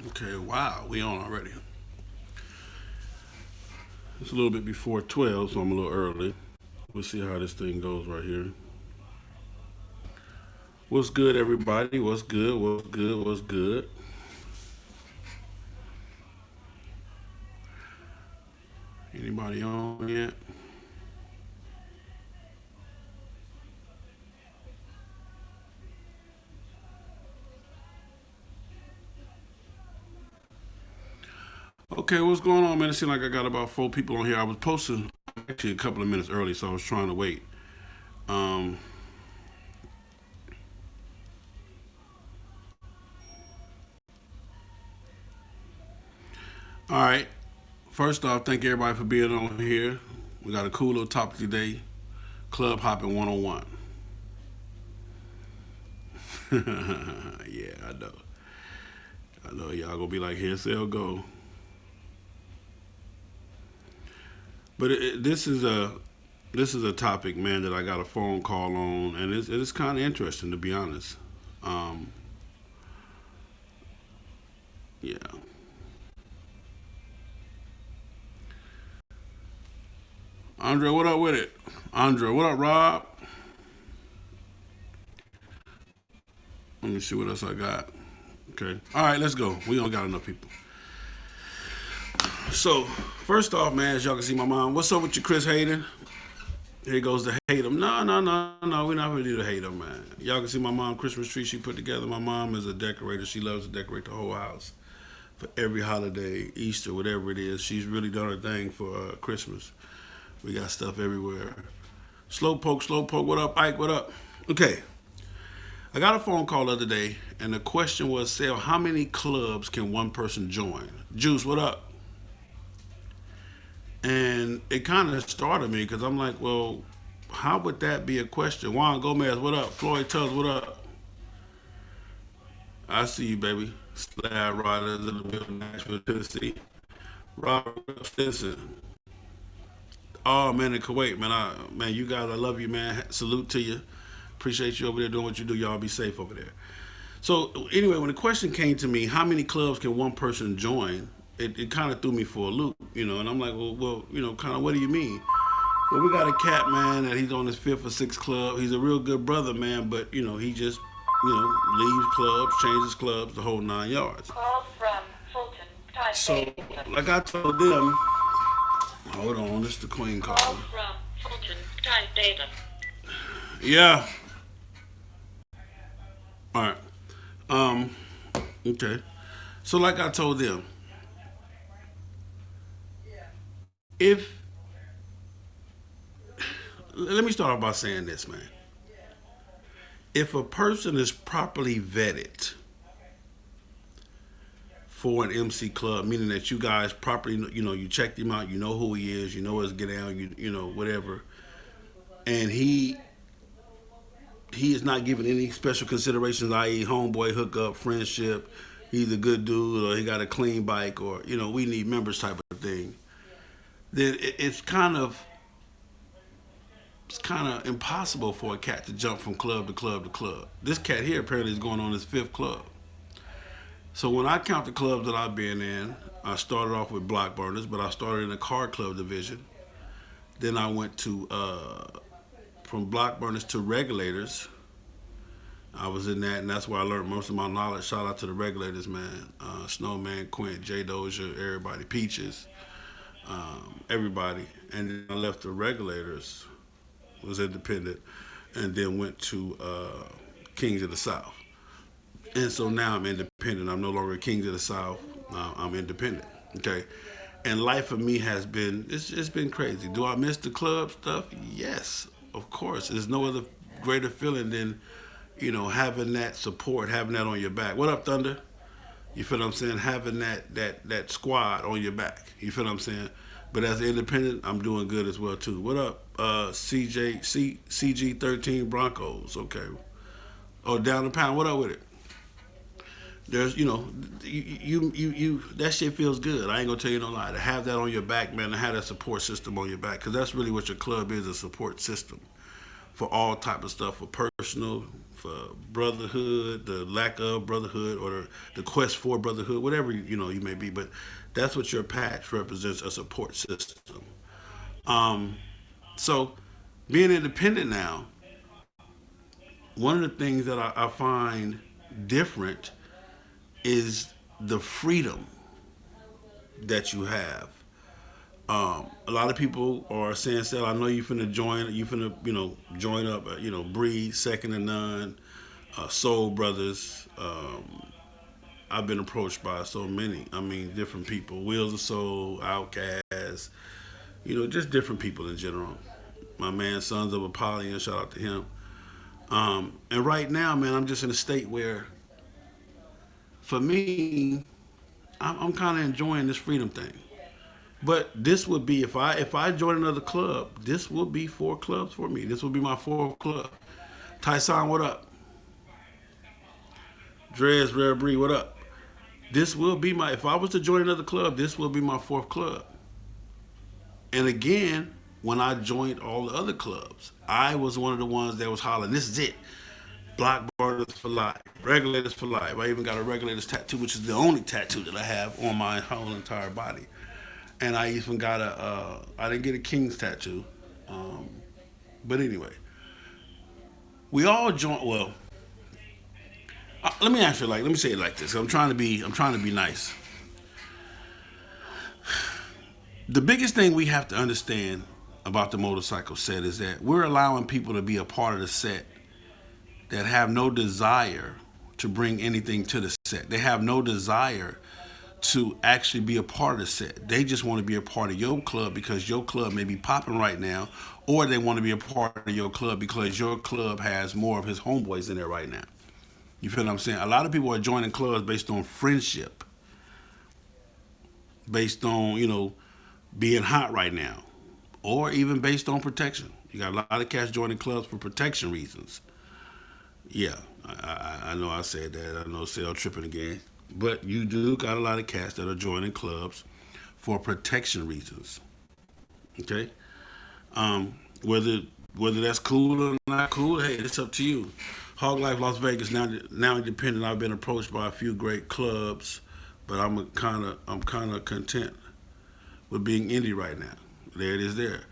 Okay, wow, we on already. It's a little bit before 12, so I'm a little early. We'll see how this thing goes right here. What's good, everybody? What's good? What's good? What's good? Anybody on yet? Okay, what's going on, man? It seems like I got about 4 people on here. I was posting actually a couple of minutes early, so I was trying to wait. Um, all right. First off, thank everybody for being on here. We got a cool little topic today: club hopping 101. Yeah, I know. I know y'all gonna be like, here, sell, go. But this is a topic, man, that I got a phone call on, and it's kind of interesting to be honest. Um, yeah, Andre, what up with it? Andre, what up, Rob? Let me see what else I got. Okay, all right, let's go. We don't got enough people. So first off, man, as y'all can see, my mom. What's up with you, Chris Hayden? Here goes the hate him. No, no, no, no. We're not gonna do the hate him, man. Y'all can see my mom Christmas tree she put together. My mom is a decorator. She loves to decorate the whole house for every holiday, Easter, whatever it is. She's really done her thing for Christmas. We got stuff everywhere. Slow poke. What up, Ike? What up? Okay, I got a phone call the other day, and the question was, Sal, how many clubs can one person join? Juice, what up? And it kind of started me because I'm like, well, how would that be a question? Juan Gomez, what up? Floyd Tubbs, what up? I see you, baby. Slab Riders in the building, Nashville, Tennessee. Robert Stinson. Oh man, in Kuwait, man, man, you guys, I love you, man. Salute to you. Appreciate you over there doing what you do. Y'all be safe over there. So anyway, when the question came to me, how many clubs can one person join? It kind of threw me for a loop, and I'm like, well, kind of, what do you mean? Well, we got a cat, man, that he's on his fifth or sixth club. He's a real good brother, man, but he just, leaves clubs, changes clubs, the whole 9 yards. Call from Fulton. Type So, data. like I told them, hold on, this is the queen Call calling. from Fulton. Type data. Yeah. All right. Um. Okay. So, like I told them, if let me start off by saying this, man. If a person is properly vetted for an MC club, meaning that you guys properly, you checked him out, you know who he is, you know his get down, whatever, and he is not given any special considerations, i.e., homeboy hookup, friendship, he's a good dude, or he got a clean bike, or we need members type of thing. Then it's kind of impossible for a cat to jump from club to club to club. This cat here apparently is going on his fifth club. So when I count the clubs that I've been in, I started off with block burners, but I started in the car club division. Then I went to from block burners to regulators. I was in that, and that's where I learned most of my knowledge. Shout out to the regulators, man. Snowman, Quint, J Doja, everybody, Peaches, everybody. And then I left the regulators, was independent, and then went to Kings of the South. And so now I'm independent. I'm no longer Kings of the South. I'm independent. Okay. And life for me has been it's been crazy. Do I miss the club stuff? Yes, of course. There's no other greater feeling than having that support, having that on your back. What up, Thunder? You feel what I'm saying? Having that squad on your back. You feel what I'm saying? But as an independent, I'm doing good as well too. What up, CG13 Broncos? Okay. Oh, down the pound. What up with it? There's you that shit feels good. I ain't gonna tell you no lie. To have that on your back, man, to have that support system on your back, because that's really what your club is, a support system for all type of stuff, for personal, for brotherhood, the lack of brotherhood, or the quest for brotherhood, whatever you may be. But that's what your patch represents, a support system. Um, so being independent now, one of the things that I find different is the freedom that you have. A lot of people are saying, "Sal, I know you finna join. You finna, join up. Breed, Second to None, Soul Brothers." I've been approached by so many. I mean, different people. Wheels of Soul, Outkast. Just different people in general. My man, Sons of Apollyon. Shout out to him. And right now, man, I'm just in a state where, for me, I'm kind of enjoying this freedom thing. But this would be, if I join another club, this would be 4 clubs for me. This would be my 4th club. Tyson, what up? Drez, Rare Breed, what up? This will be my, if I was to join another club, this will be my 4th club. And again, when I joined all the other clubs, I was one of the ones that was hollering, "This is it. Block Brothers for life. Regulators for life." I even got a Regulators tattoo, which is the only tattoo that I have on my whole entire body. And I even got I didn't get a King's tattoo. But anyway, we all join, well, let me ask you, let me say it like this. I'm trying to be nice. The biggest thing we have to understand about the motorcycle set is that we're allowing people to be a part of the set that have no desire to bring anything to the set. They have no desire to actually be a part of the set. They just want to be a part of your club because your club may be popping right now, or they want to be a part of your club because your club has more of his homeboys in there right now. You feel what I'm saying? A lot of people are joining clubs based on friendship, based on, being hot right now, or even based on protection. You got a lot of cats joining clubs for protection reasons. Yeah, I know I said that. I know Sale tripping again. But you do got a lot of cats that are joining clubs for protection reasons. Okay? Whether that's cool or not cool, hey, it's up to you. Hog Life Las Vegas now independent. I've been approached by a few great clubs, but I'm kind of content with being indie right now. There it is there.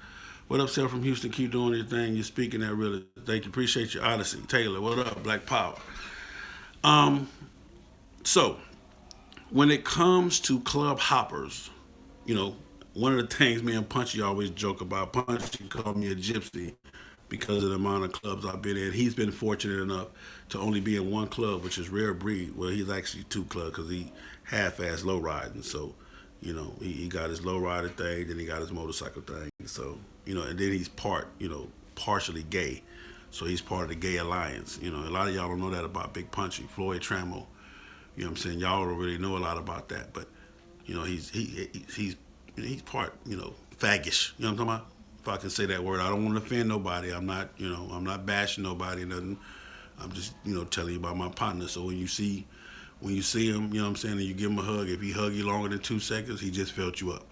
What up, Sal from Houston? Keep doing your thing. You're speaking that really. Thank you. Appreciate your Odyssey. Taylor, what up? Black Power. So, when it comes to club hoppers, one of the things me and Punchy always joke about, Punchy called me a gypsy because of the amount of clubs I've been in. He's been fortunate enough to only be in one club, which is Rare Breed. Well, he's actually 2 clubs because he half-ass low riding. So, he got his low rider thing, then he got his motorcycle thing. So, and then he's partially gay. So he's part of the Gay Alliance. A lot of y'all don't know that about Big Punchy, Floyd Trammell. You know what I'm saying? Y'all don't really know a lot about that, but he's part faggish. You know what I'm talking about? If I can say that word, I don't want to offend nobody. I'm not bashing nobody, nothing. I'm just telling you about my partner. So when you see him, you know what I'm saying, and you give him a hug, if he hug you longer than 2 seconds, he just felt you up.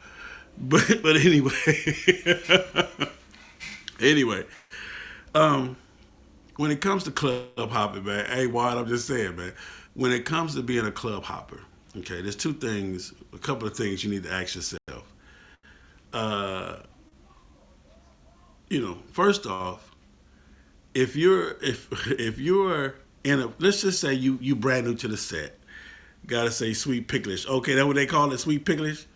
But anyway, when it comes to club hopping, man, hey, Wad, I'm just saying, man. When it comes to being a club hopper, okay, there's a couple of things you need to ask yourself. First off, if you're in a, let's just say you brand new to the set, gotta say Sweet Picklish. Okay, that's what they call it, Sweet Picklish.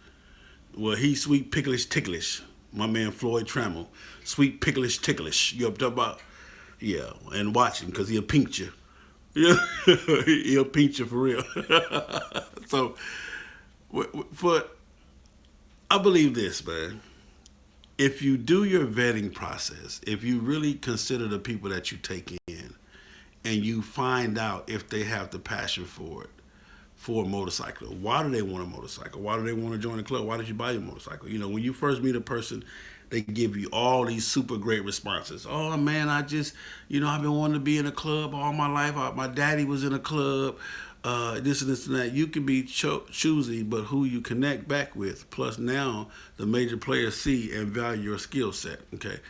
Well, he's Sweet Picklish Ticklish. My man Floyd Trammell, Sweet Picklish Ticklish. You up to about, yeah, and watch him because he'll pinch you. Yeah, he'll pinch you for real. So, I believe this, man. If you do your vetting process, if you really consider the people that you take in, and you find out if they have the passion for it, for a motorcycle, why do they want a motorcycle? Why do they want to join a club? Why did you buy your motorcycle? When you first meet a person, they give you all these super great responses. Oh man, I've been wanting to be in a club all my life. My daddy was in a club. This and this and that. You can be choosy, but who you connect back with. Plus, now the major players see and value your skill set. Okay.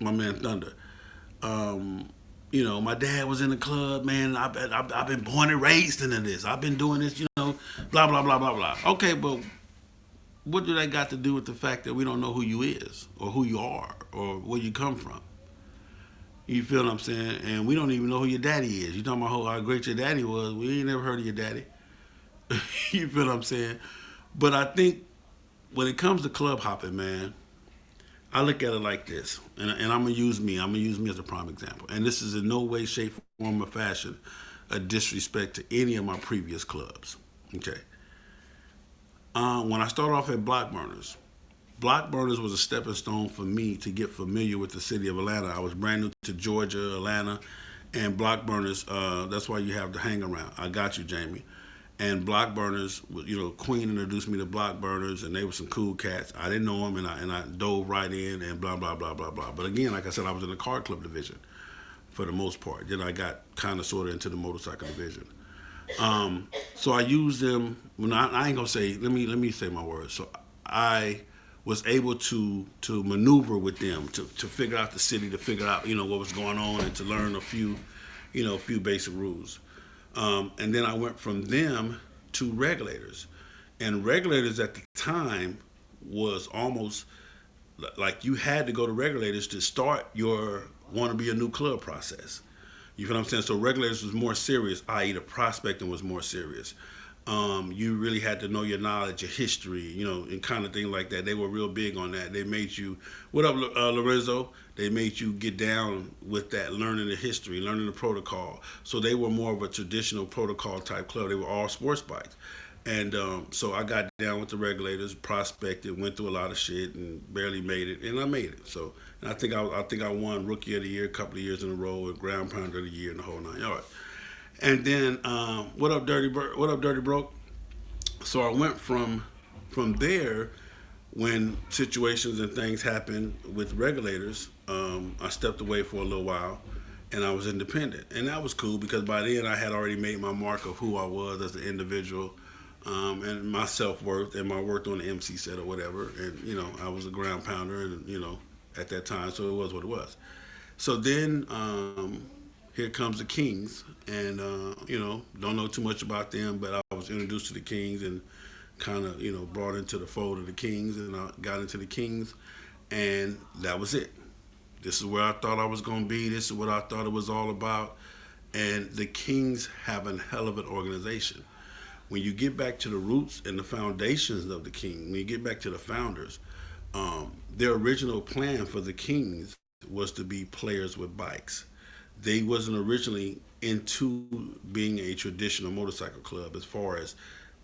my man Thunder. Um, my dad was in the club, man. I've been born and raised into this. I've been doing this, blah blah blah blah blah. Okay, but what do that got to do with the fact that we don't know who you is or who you are or where you come from? You feel what I'm saying? And we don't even know who your daddy is. You talking about how great your daddy was? We ain't never heard of your daddy. You feel what I'm saying? But I think when it comes to club hopping, man, I look at it like this, and I'm gonna use me. I'm gonna use me as a prime example. And this is in no way, shape, form, or fashion a disrespect to any of my previous clubs. Okay. When I started off at Block Burners was a stepping stone for me to get familiar with the city of Atlanta. I was brand new to Georgia, Atlanta, and Block Burners. That's why you have to hang around. I got you, Jamie. And Block Burners, Queen introduced me to Block Burners, and they were some cool cats. I didn't know them, and I dove right in, and blah blah blah blah blah. But again, like I said, I was in the car club division for the most part. Then I got kind of sort of into the motorcycle division. So I used them. When I ain't gonna say. Let me say my words. So I was able to maneuver with them to figure out the city, to figure out what was going on, and to learn a few basic rules. And then I went from them to regulators, and regulators at the time was almost like you had to go to regulators to start your want to be a new club process. You feel what I'm saying? So regulators was more serious, i.e., the prospecting was more serious. You really had to know your knowledge, your history, and kind of things like that. They were real big on that. They made you, what up, Lorenzo? They made you get down with that, learning the history, learning the protocol. So they were more of a traditional protocol type club. They were all sports bikes. And so I got down with the regulators, prospected, went through a lot of shit, and barely made it, and I made it. So, and I think I won Rookie of the Year a couple of years in a row, and Ground Pounder of the Year, and the whole nine yards. And then, what up, What up, Dirty Broke? So I went from there. When situations and things happened with regulators, I stepped away for a little while, and I was independent, and that was cool because by then I had already made my mark of who I was as an individual, and my self worth and my worth on the MC set or whatever. And I was a ground pounder, and at that time, so it was what it was. So then here comes the Kings, and don't know too much about them, but I was introduced to the Kings and kind of brought into the fold of the Kings, and I got into the Kings, and that was it. This is where I thought I was going to be. This is what I thought it was all about. And the Kings have a hell of an organization. When you get back to the roots and the foundations of the King, when you get back to the founders, their original plan for the Kings was to be players with bikes. They wasn't originally into being a traditional motorcycle club as far as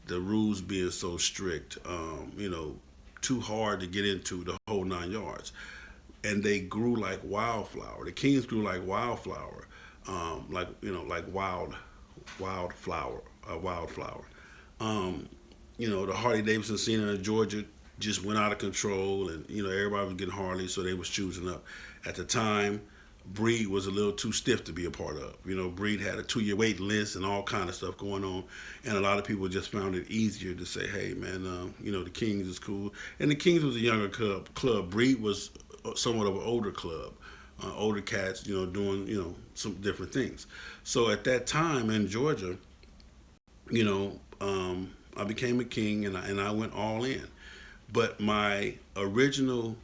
the rules being so strict, too hard to get into the whole nine yards. And they grew like wildflower. The Kings grew like wildflower, like wildflower. The Harley Davidson scene in Georgia just went out of control, and everybody was getting Harley, so they was choosing up. At the time, Breed was a little too stiff to be a part of. Breed had a 2-year waiting list and all kind of stuff going on, and a lot of people just found it easier to say, "Hey, man, the Kings is cool." And the Kings was a younger club. Breed was somewhat of an older club, older cats, doing some different things. So at that time in Georgia, I became a king, and I went all in. But my original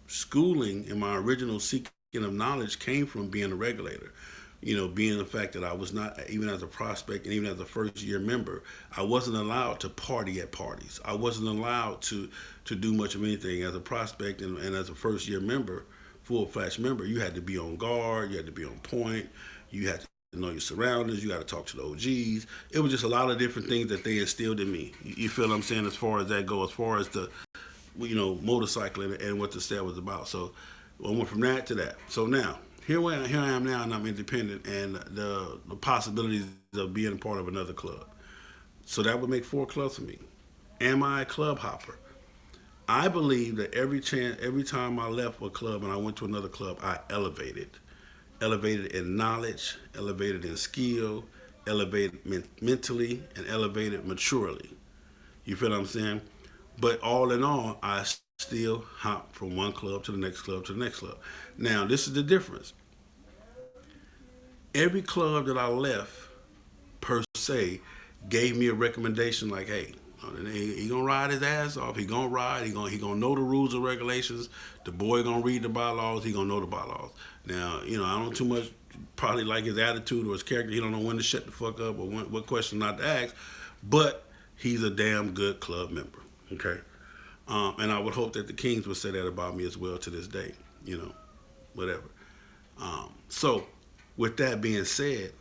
schooling and my original seeking of knowledge came from being a regulator. Being the fact that I was not, even as a prospect and even as a first year member, I wasn't allowed to party at parties. I wasn't allowed to do much of anything as a prospect, and as a first year member, full flash member. You had to be on guard, you had to be on point, you had to know your surroundings, you got to talk to the OGs. It was just a lot of different things that they instilled in me. You feel what I'm saying as far as that goes, as far as the motorcycling and what the set was about. So I went from that to that. So now here I am now, and I'm independent, and the possibilities of being a part of another club. So that would make 4 clubs for me. Am I a club hopper? I believe that every time I left a club and I went to another club, I elevated in knowledge, elevated in skill, elevated mentally, and elevated maturely. You feel what I'm saying? But all in all, I still hop from one club to the next club to the next club. Now, this is the difference. Every club that I left, per se, gave me a recommendation like, hey, he gonna ride his ass off. He gonna ride. He gonna know the rules and regulations. The boy gonna read the bylaws. He gonna know the bylaws. Now, I don't too much probably like his attitude or his character. He don't know when to shut the fuck up or what question not to ask. But he's a damn good club member. Okay, and I would hope that the Kings would say that about me as well to this day. Whatever. So, with that being said,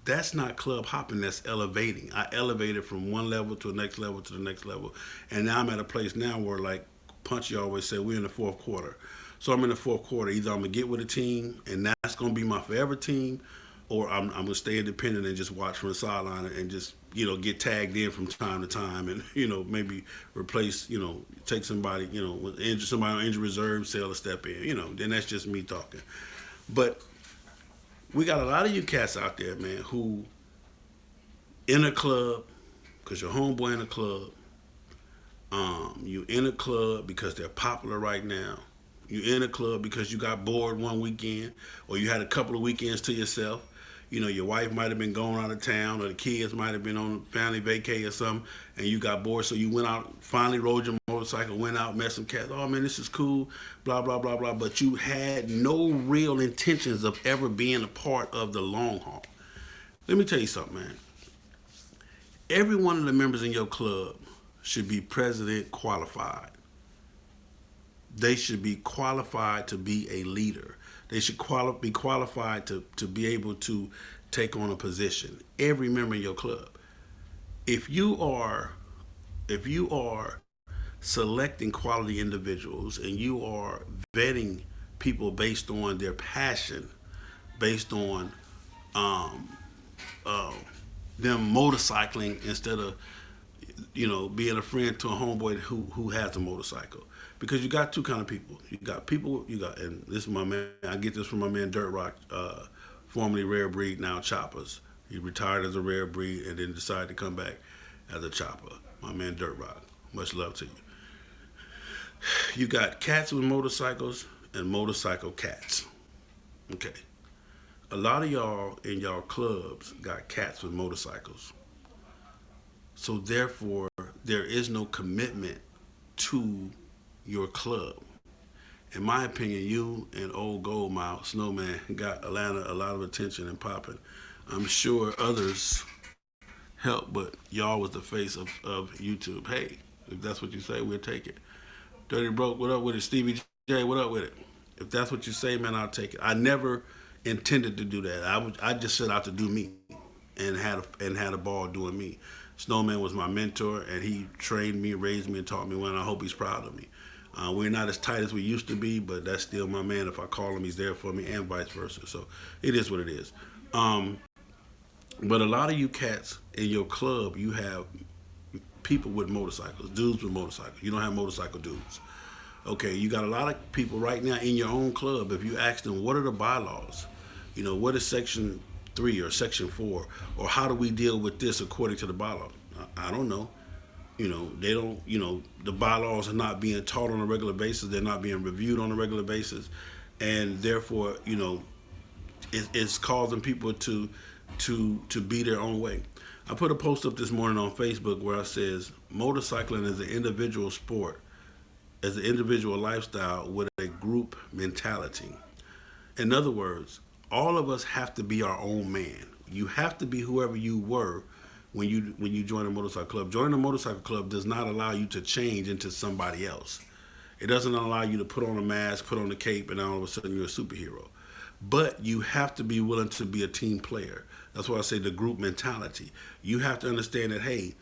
that's not club hopping, that's elevating. I elevated from one level to the next level to the next level. And now I'm at a place now where, like Punchy always said, we're in the fourth quarter. So I'm in the fourth quarter. Either I'm going to get with a team and that's going to be my forever team, or I'm going to stay independent and just watch from the sideline and just, get tagged in from time to time and, maybe replace, take somebody, somebody on injury reserve, sell a step in, then that's just me talking. But we got a lot of you cats out there, man, who in a club because your homeboy in a club. You in a club because they're popular right now. You in a club because you got bored one weekend, or you had a couple of weekends to yourself. Your wife might have been going out of town, or the kids might have been on family vacay or something, and you got bored, so you went out, finally rode your motorcycle, went out, met some cats. Oh man, this is cool, blah blah blah blah. But you had no real intentions of ever being a part of the long haul. Let me tell you something, man. Every one of the members in your club should be president qualified. They should be qualified to be a leader. They should be qualified to be able to take on a position. Every member in your club. If you are selecting quality individuals and you are vetting people based on their passion, based on them motorcycling instead of being a friend to a homeboy who has a motorcycle. Because you got two kind of people. And this is my man, I get this from my man Dirt Rock, formerly Rare Breed, now Choppers. He retired as a Rare Breed and then decided to come back as a chopper. My man Dirt Rock. Much love to you. You got cats with motorcycles and motorcycle cats. Okay. A lot of y'all in y'all clubs got cats with motorcycles. So therefore, there is no commitment to your club. In my opinion, you and Old Goldmouth, Snowman, got Atlanta a lot of attention and popping. I'm sure others helped, but y'all was the face of YouTube. Hey, if that's what you say, we'll take it. Dirty Broke, what up with it? Stevie J, what up with it? If that's what you say, man, I'll take it. I never intended to do that. I just set out to do me and had a ball doing me. Snowman was my mentor, and he trained me, raised me, and taught me well, and I hope he's proud of me. We're not as tight as we used to be, but that's still my man. If I call him, he's there for me, and vice versa. So it is what it is. But a lot of you cats in your club, you have people with motorcycles, dudes with motorcycles. You don't have motorcycle dudes. Okay, you got a lot of people right now in your own club. If you ask them, what are the bylaws? What is Section 3 or Section 4? Or how do we deal with this according to the bylaws? I don't know. They don't, the bylaws are not being taught on a regular basis. They're not being reviewed on a regular basis. And therefore, it's causing people to be their own way. I put a post up this morning on Facebook where I says, motorcycling is an individual sport, as an individual lifestyle with a group mentality. In other words, all of us have to be our own man. You have to be whoever you were when you join a motorcycle club. Joining a motorcycle club does not allow you to change into somebody else. It doesn't allow you to put on a mask, put on a cape, and all of a sudden you're a superhero. But you have to be willing to be a team player. That's why I say the group mentality. You have to understand that, hey,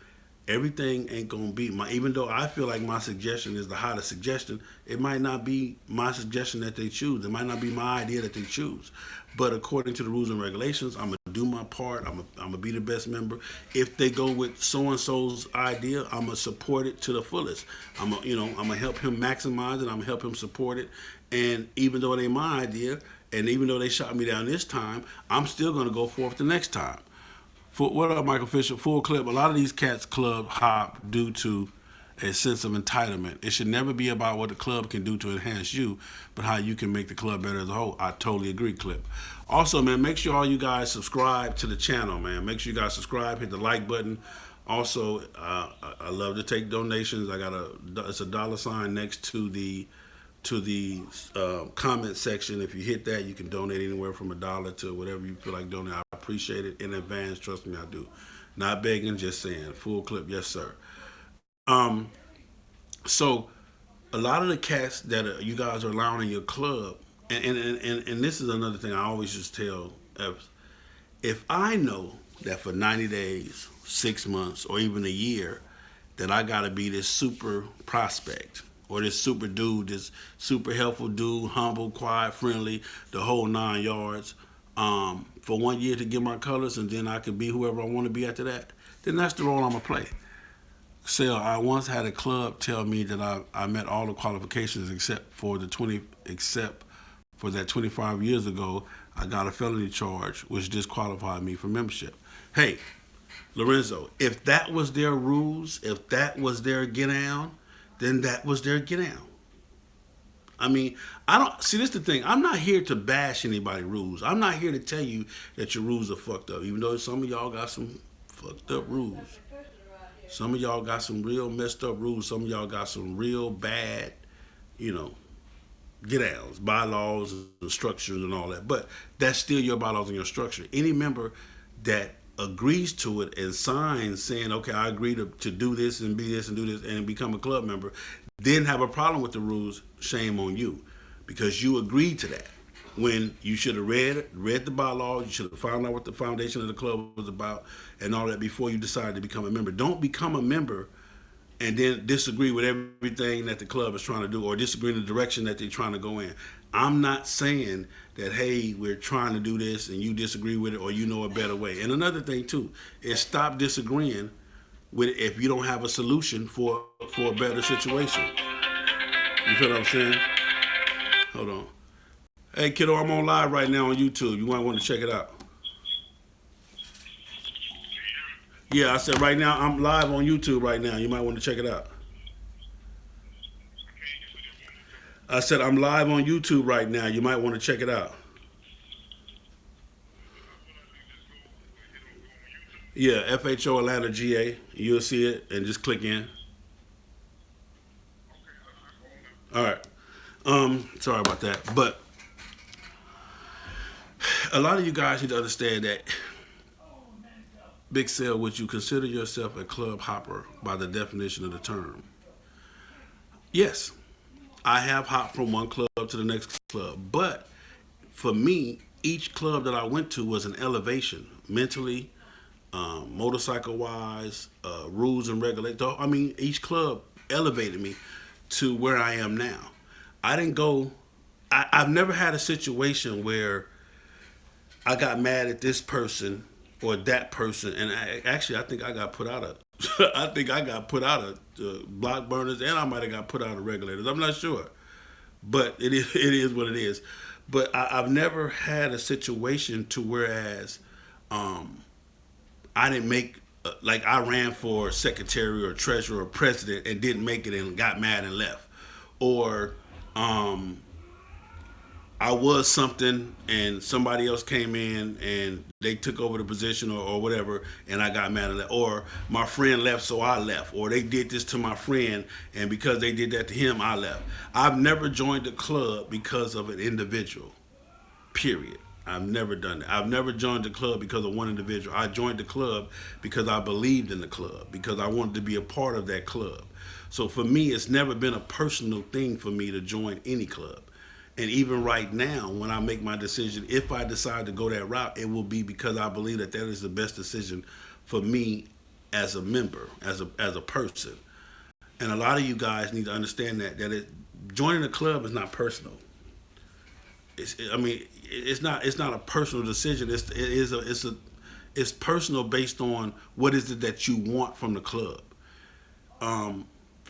everything ain't gonna be even though I feel like my suggestion is the hottest suggestion, it might not be my suggestion that they choose. It might not be my idea that they choose. But according to the rules and regulations, I'm gonna do my part. I'm gonna be the best member. If they go with so and so's idea, I'm gonna support it to the fullest. I'm gonna help him maximize it. I'm gonna help him support it. And even though it ain't my idea, and even though they shot me down this time, I'm still gonna go forth the next time. What up, Michael Fisher? Full clip. A lot of these cats club hop due to a sense of entitlement. It should never be about what the club can do to enhance you, but how you can make the club better as a whole. I totally agree, Clip. Also, man, make sure all you guys subscribe to the channel, man. Make sure you guys subscribe, hit the like button. Also, I love to take donations. It's a dollar sign next to the comment section. If you hit that, you can donate anywhere from $1 to whatever you feel like donating. I appreciate it in advance. Trust me, I do. Not begging, just saying. Full clip, yes, sir. So a lot of the cats that you guys are allowing in your club, and this is another thing I always just tell, if I know that for 90 days, 6 months, or even a year, that I gotta be this super prospect or this super dude, this super helpful dude, humble, quiet, friendly, the whole 9 yards, for 1 year to get my colors, and then I can be whoever I want to be after that, then that's the role I'm gonna play. Sale, I once had a club tell me that I met all the qualifications except for that 25 years ago I got a felony charge which disqualified me from membership. Hey, Lorenzo, if that was their rules, if that was their get down, then that was their get down. I mean, I don't see, this the thing. I'm not here to bash anybody's rules. I'm not here to tell you that your rules are fucked up, even though some of y'all got some fucked up rules. Some of y'all got some real messed up rules. Some of y'all got some real bad, get downs, bylaws and structures and all that. But that's still your bylaws and your structure. Any member that agrees to it and signs saying, okay, I agree to do this and be this and do this and become a club member, then have a problem with the rules, shame on you. Because you agreed to that. When you should have read the bylaws, you should have found out what the foundation of the club was about and all that before you decided to become a member. Don't become a member and then disagree with everything that the club is trying to do or disagree in the direction that they're trying to go in. I'm not saying that, hey, we're trying to do this and you disagree with it or you know a better way. And another thing, too, is stop disagreeing with it if you don't have a solution for a better situation. You feel what I'm saying? Hold on. Hey, kiddo, I'm on live right now on YouTube. You might want to check it out. Yeah, I said right now, I'm live on YouTube right now. You might want to check it out. I said I'm live on YouTube right now. You might want to check it out. Yeah, FHO Atlanta GA. You'll see it and just click in. All right. Sorry about that. But a lot of you guys need to understand that, Big Sale, would you consider yourself a club hopper by the definition of the term? Yes, I have hopped from one club to the next club. But for me, each club that I went to was an elevation mentally, motorcycle wise, rules and regulations. I mean, each club elevated me to where I am now. I didn't go, I've never had a situation where I got mad at this person or that person, and I think I got put out of. I think I got put out of block burners, and I might have got put out of regulators. I'm not sure, but it is what it is. But I've never had a situation to whereas I didn't make like I ran for secretary or treasurer or president and didn't make it and got mad and left, or I was something and somebody else came in and they took over the position or whatever and I got mad at that. Or my friend left so I left. Or they did this to my friend and because they did that to him, I left. I've never joined a club because of an individual, period. I've never done that. I've never joined the club because of one individual. I joined the club because I believed in the club, because I wanted to be a part of that club. So for me, it's never been a personal thing for me to join any club. And even right now, when I make my decision, if I decide to go that route, it will be because I believe that is the best decision for me as a member, as a person. And a lot of you guys need to understand that joining a club is not personal. It's not a personal decision. It's personal based on what is it that you want from the club.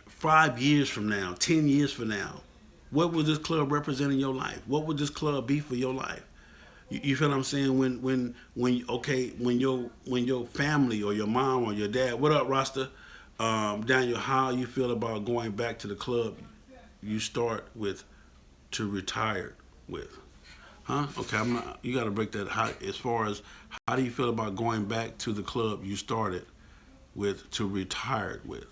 5 years from now, 10 years from now, what would this club represent in your life? What would this club be for your life? You feel what I'm saying? When your family or your mom or your dad, what up, Rasta? Daniel, how you feel about going back to the club you start with to retire with? Huh? Okay, I'm not. You got to break that. How, as far as how do you feel about going back to the club you started with to retire with?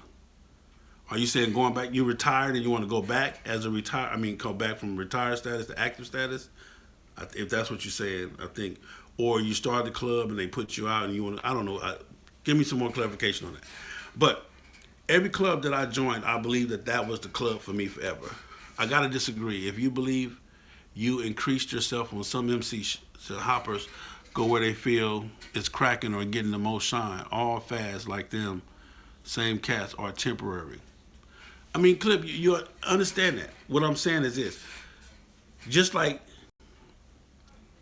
Are you saying going back? You retired and you want to go back as a retire? I mean, come back from retired status to active status. If that's what you're saying, I think. Or you started the club and they put you out and you want to. I don't know. Give me some more clarification on that. But every club that I joined, I believe that that was the club for me forever. I gotta disagree. If you believe you increased yourself on some MC hoppers, go where they feel it's cracking or getting the most shine, all fast like them, same cats are temporary. I mean, Clip, you understand that. What I'm saying is this: just like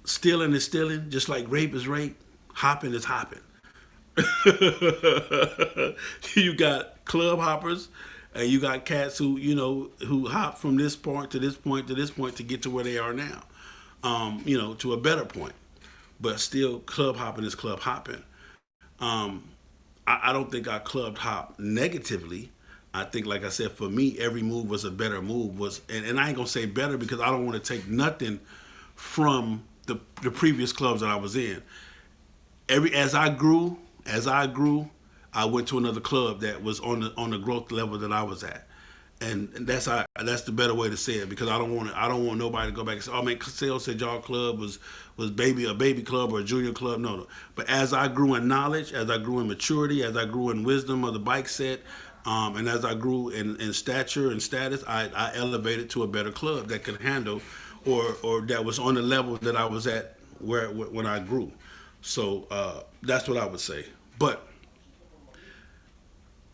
stealing is stealing, just like rape is rape, hopping is hopping. You got club hoppers, and you got cats who who hop from this point to this point to this point to get to where they are now, to a better point. But still, club hopping is club hopping. Um, I don't think I clubbed hop negatively. I think, like I said, for me, every move was a better move. And I ain't gonna say better because I don't want to take nothing from the previous clubs that I was in. As I grew, I went to another club that was on the growth level that I was at, and that's the better way to say it because I don't want nobody to go back and say, oh man, Sale said y'all club was a baby club or a junior club. No. But as I grew in knowledge, as I grew in maturity, as I grew in wisdom of the bike set, and as I grew in stature and status, I elevated to a better club that could handle, or that was on the level that I was at when I grew. So that's what I would say. But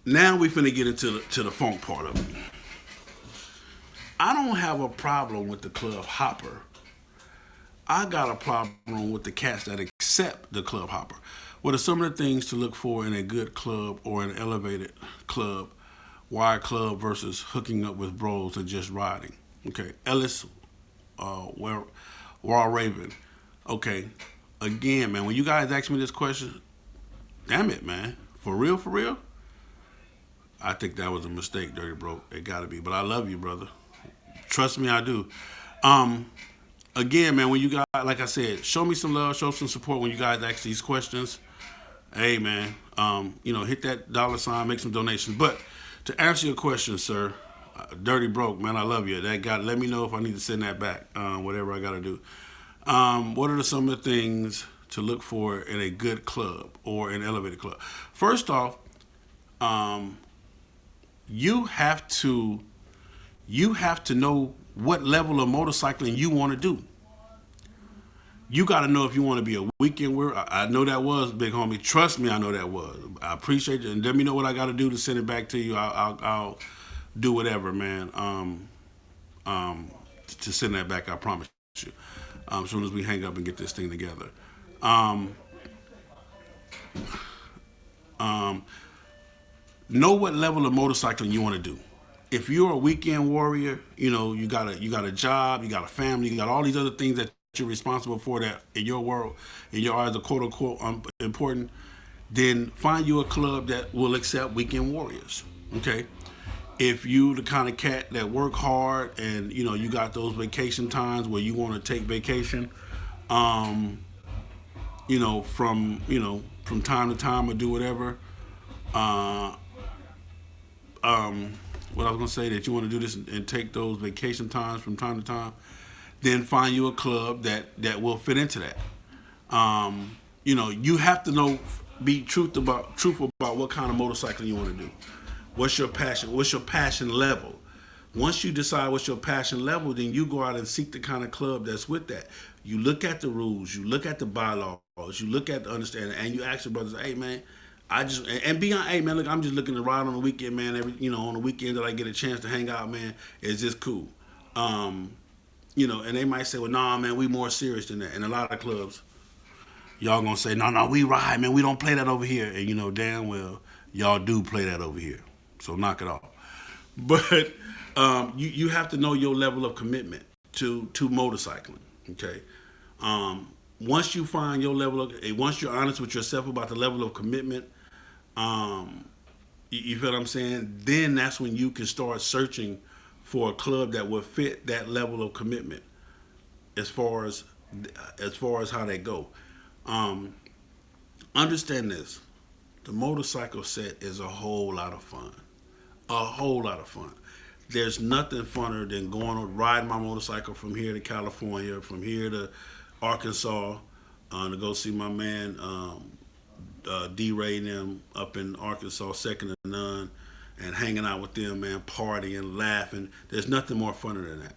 now we finna get into the funk part of it. I don't have a problem with the club hopper. I got a problem with the cats that accept the club hopper. What are some of the things to look for in a good club or an elevated club, wire club versus hooking up with bros and just riding? Okay, Ellis, where Raw Raven. Okay, again, man, when you guys ask me this question, damn it, man, for real, for real. I think that was a mistake, Dirty Bro. It got to be, but I love you, brother. Trust me, I do. Um, Again, man, when you guys, like I said, show me some love, show some support when you guys ask these questions. Hey, man, hit that dollar sign, make some donations. But to answer your question, sir, Dirty Broke, man, I love you. Let me know if I need to send that back, whatever I got to do. What are some of the things to look for in a good club or an elevated club? First off, um, you have to know what level of motorcycling you want to do. You got to know if you want to be a weekend warrior. I know that was, big homie. Trust me, I know that was. I appreciate it, and let me know what I got to do to send it back to you. I'll do whatever, man. To send that back, I promise you. As soon as we hang up and get this thing together. Um, um, know what level of motorcycling you want to do. If you're a weekend warrior, you got a job, you got a family, you got all these other things that you're responsible for that in your world, in your eyes are quote unquote important, then find you a club that will accept weekend warriors. Okay? If you the kind of cat that work hard and you got those vacation times where you want to take vacation, from time to time or do whatever. Uh, what I was gonna say that you want to do this and take those vacation times from time to time, then find you a club that will fit into that. You have to be truthful about what kind of motorcycle you want to do. What's your passion? What's your passion level? Once you decide what's your passion level, then you go out and seek the kind of club that's with that. You look at the rules, you look at the bylaws, you look at the understanding, and you ask your brothers, hey man, hey man, look, I'm just looking to ride on the weekend, man. On the weekend that I get a chance to hang out, man, is this cool? And they might say, well, nah, man, we more serious than that. And a lot of clubs, y'all gonna say, no, we ride, man, we don't play that over here. And damn well, y'all do play that over here. So knock it off. But you have to know your level of commitment to motorcycling. Okay. Once you find your level of, once you're honest with yourself about the level of commitment, You feel what I'm saying? Then that's when you can start searching for a club that will fit that level of commitment as far as how they go. Um, Understand this: the motorcycle set is a whole lot of fun. A whole lot of fun. There's nothing funner than riding my motorcycle from here to California, from here to Arkansas, to go see my man D Ray and them up in Arkansas, second to none, and hanging out with them, man, partying, laughing. There's nothing more funner than that.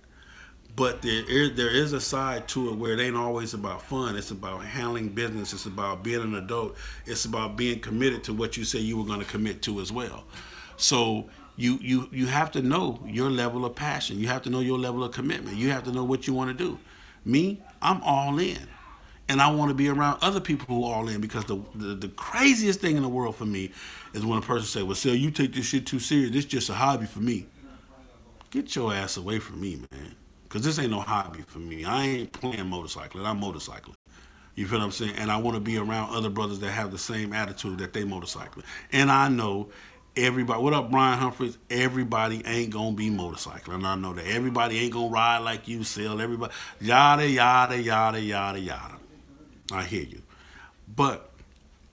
But there is a side to it where it ain't always about fun. It's about handling business. It's about being an adult. It's about being committed to what you say you were going to commit to as well. So you have to know your level of passion. You have to know your level of commitment. You have to know what you want to do. Me, I'm all in. And I want to be around other people who are all in, because the craziest thing in the world for me is when a person say, well, Sel, you take this shit too serious. This is just a hobby for me. Get your ass away from me, man. Because this ain't no hobby for me. I ain't playing motorcycling. I'm motorcycling. You feel what I'm saying? And I want to be around other brothers that have the same attitude that they motorcycling. And I know everybody, what up, Brian Humphreys? Everybody ain't going to be motorcycling. And I know that everybody ain't going to ride like you, Sel. Everybody, yada, yada, yada, yada, yada. I hear you. But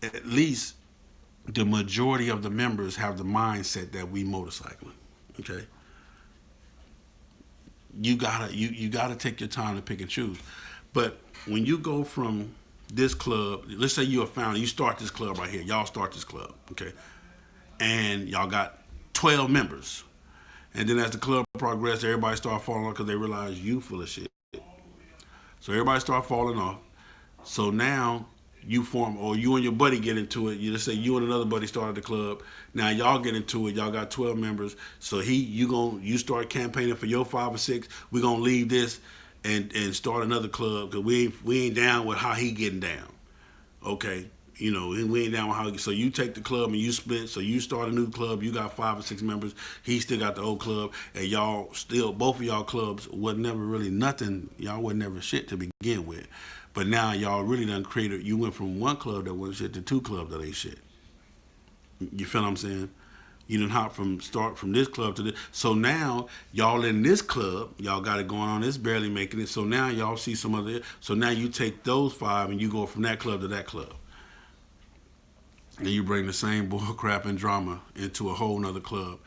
at least the majority of the members have the mindset that we motorcycling. Okay? You gotta take your time to pick and choose. But when you go from this club, let's say you're a founder, you start this club right here. Y'all start this club, okay? And y'all got 12 members. And then as the club progressed, everybody start falling off because they realize you full of shit. So everybody start falling off. So now you form, or you and your buddy get into it. You just say you and another buddy started the club. Now y'all get into it. Y'all got 12 members. So you start campaigning for your 5 or 6. We're gonna leave this and start another club because we ain't down with how he getting down. Okay, we ain't down with how. So you take the club and you split. So you start a new club. You got 5 or 6 members. He still got the old club, and y'all still, both of y'all clubs was never really nothing. Y'all was never shit to begin with. But now y'all really done created. You went from one club that wasn't shit to 2 clubs that ain't shit. You feel what I'm saying? You done start from this club to this. So now y'all in this club, y'all got it going on. It's barely making it. So now y'all see some other. So now you take those 5 and you go from that club to that club, and you bring the same bull crap and drama into a whole nother club,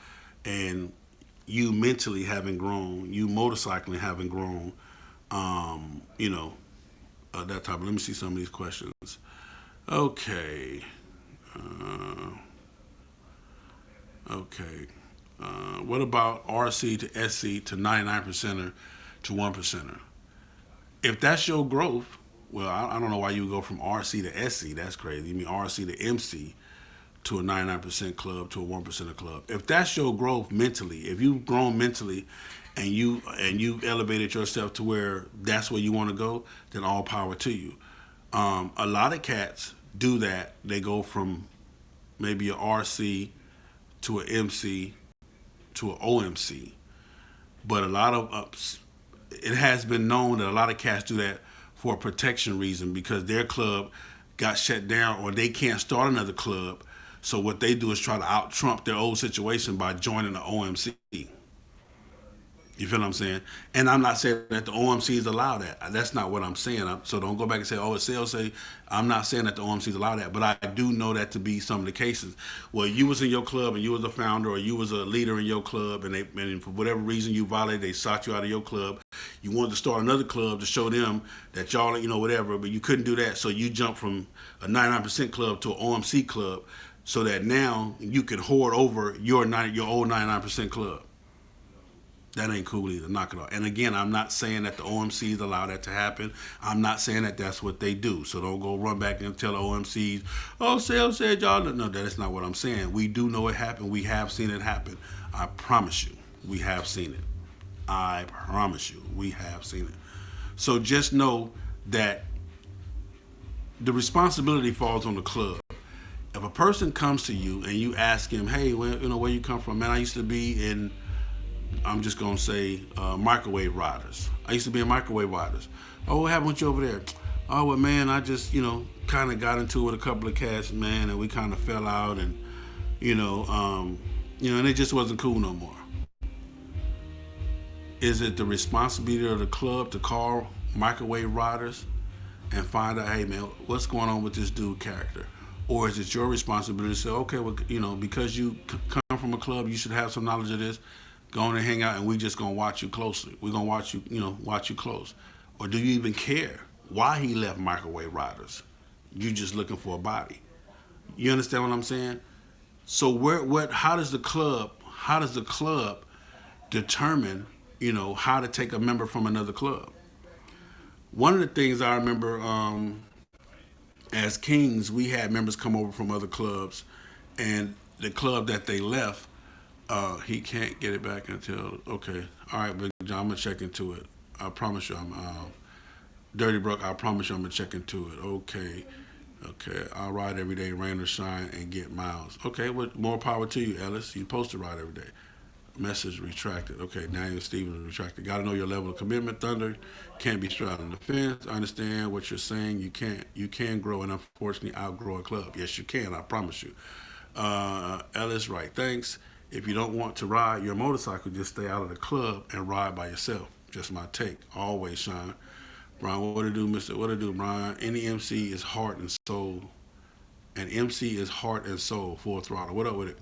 and you mentally haven't grown. You motorcycling haven't grown. That type of, let me see some of these questions. Okay. What about RC to SC to 99%er to 1%er? If that's your growth, well, I don't know why you would go from RC to SC. That's crazy. You mean RC to MC to a 99% club to a 1%er club. If that's your growth mentally, if you've grown mentally and you elevated yourself to where that's where you want to go, then all power to you. A lot of cats do that. They go from maybe a RC to an MC to an OMC. But a lot of it has been known that a lot of cats do that for a protection reason, because their club got shut down or they can't start another club. So what they do is try to out-trump their old situation by joining the OMC. You feel what I'm saying? And I'm not saying that the OMCs allow that. That's not what I'm saying. So don't go back and say, oh, it's sales say. I'm not saying that the OMCs allow that, but I do know that to be some of the cases. Well, you was in your club and you was a founder or you was a leader in your club, and for whatever reason you violated, they sought you out of your club. You wanted to start another club to show them that y'all, whatever, but you couldn't do that. So you jumped from a 99% club to an OMC club so that now you can hoard over your old 99% club. That ain't cool either. Knock it off. And again, I'm not saying that the OMCs allow that to happen. I'm not saying that that's what they do. So don't go run back and tell the OMCs, oh, Sales said y'all. No, that's not what I'm saying. We do know it happened. We have seen it happen. I promise you, we have seen it. I promise you, we have seen it. So just know that the responsibility falls on the club. If a person comes to you and you ask him, hey, where you come from? Man, I used to be in, I'm just going to say microwave riders. I used to be in microwave riders. Oh, what happened with you over there? Oh, well, man, I just, kind of got into it with a couple of cats, man, and we kind of fell out, and, you know, and it just wasn't cool no more. Is it the responsibility of the club to call microwave riders and find out, hey man, what's going on with this dude character? Or is it your responsibility to say, okay, well, because you come from a club, you should have some knowledge of this. Go on and hang out, and we just gonna watch you closely. We're gonna watch you, watch you close. Or do you even care why he left microwave riders? You just looking for a body. You understand what I'm saying? So how does the club determine, how to take a member from another club? One of the things I remember, as Kings, we had members come over from other clubs, and the club that they left, he can't get it back until, okay, all right, Big John, I'm gonna check into it. I promise you, I'm Dirty Brook. I promise you, I'm gonna check into it. Okay, I'll ride every day, rain or shine, and get miles. Okay, well, more power to you, Ellis. You're supposed to ride every day. Message retracted. Okay, Daniel Stevens retracted. Got to know your level of commitment. Thunder can't be straddling the fence. I understand what you're saying. You can grow and unfortunately outgrow a club. Yes, you can. I promise you. Ellis, right? Thanks. If you don't want to ride your motorcycle, just stay out of the club and ride by yourself. Just my take. Always shine. Brian, what to do, Mister? What to do, Brian? Any MC is heart and soul. And MC is heart and soul. Full throttle. What up with it,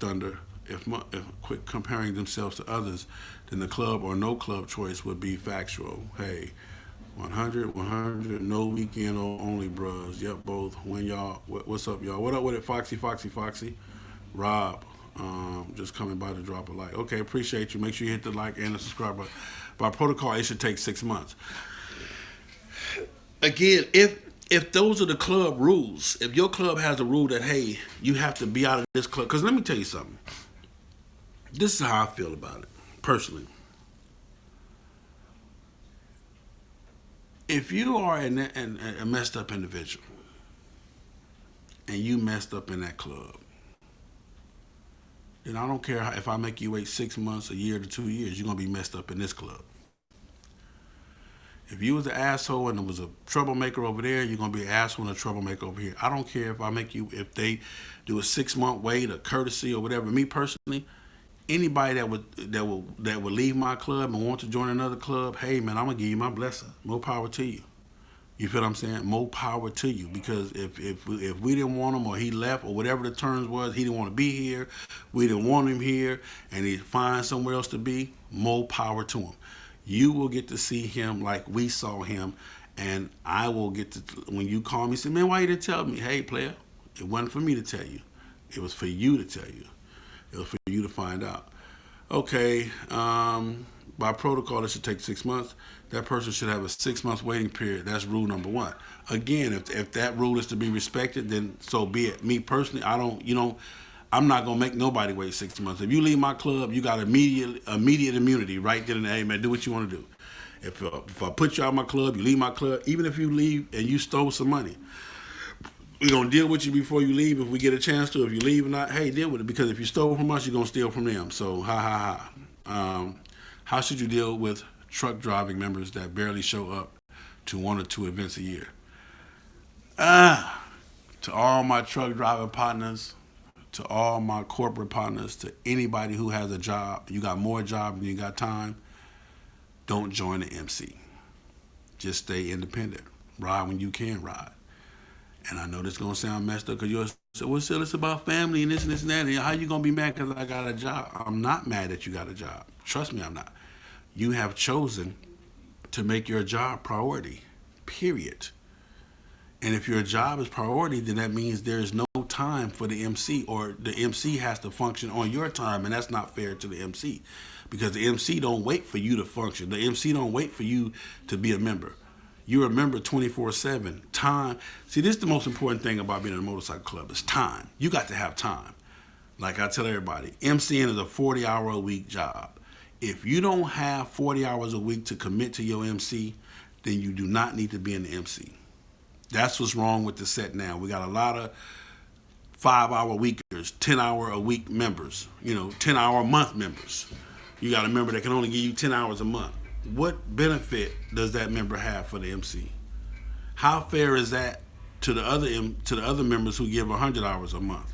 Thunder? If quit comparing themselves to others, then the club or no club choice would be factual. Hey, 100, no weekend only, bros. Yep, both. When y'all, what's up, y'all? What up with it, Foxy? Rob, just coming by to drop a like. Okay, appreciate you. Make sure you hit the like and the subscribe button. By protocol, it should take 6 months. Again, if those are the club rules, if your club has a rule that, hey, you have to be out of this club, because let me tell you something. This is how I feel about it, personally. If you are a messed up individual and you messed up in that club, then I don't care if I make you wait 6 months, a year to 2 years, you're going to be messed up in this club. If you was an asshole and there was a troublemaker over there, you're going to be an asshole and a troublemaker over here. I don't care if they do a 6 month wait, a courtesy or whatever. Me personally, anybody that would leave my club and want to join another club, hey man, I'm gonna give you my blessing. More power to you. You feel what I'm saying? More power to you, because if we didn't want him or he left or whatever the terms was, he didn't want to be here, we didn't want him here, and he finds somewhere else to be, more power to him. You will get to see him like we saw him, and I will get to, when you call me, say, man, why you didn't tell me? Hey, player, it wasn't for me to tell you. It was for you to tell you. It was for you to find out. Okay, by protocol, it should take 6 months. That person should have a 6 month waiting period. That's rule number one. Again, if that rule is to be respected, then so be it. Me personally, I'm not gonna make nobody wait 6 months. If you leave my club, you got immediate immunity right then and there. Hey man, do what you want to do. If I put you out of my club, you leave my club. Even if you leave and you stole some money, we're going to deal with you before you leave if we get a chance to. If you leave or not, hey, deal with it. Because if you stole from us, you're going to steal from them. So, how should you deal with truck driving members that barely show up to 1 or 2 events a year? To all my truck driving partners, to all my corporate partners, to anybody who has a job, you got more job than you got time, don't join the MC. Just stay independent. Ride when you can ride. And I know this is going to sound messed up because you're so, well, still, it's about family and this and that. And how you going to be mad because I got a job? I'm not mad that you got a job. Trust me, I'm not. You have chosen to make your job priority, period. And if your job is priority, then that means there is no time for the MC, or the MC has to function on your time, and that's not fair to the MC, because the MC don't wait for you to function. The MC don't wait for you to be a member. You're a member 24/7. Time. See, this is the most important thing about being in a motorcycle club is time. You got to have time. Like I tell everybody, MCing is a 40-hour-a-week job. If you don't have 40 hours a week to commit to your MC, then you do not need to be in the MC. That's what's wrong with the set now. We got a lot of 5-hour weekers, 10-hour-a-week members, 10-hour-a-month members. You got a member that can only give you 10 hours a month. What benefit does that member have for the MC? How fair is that to the other members who give 100 hours a month?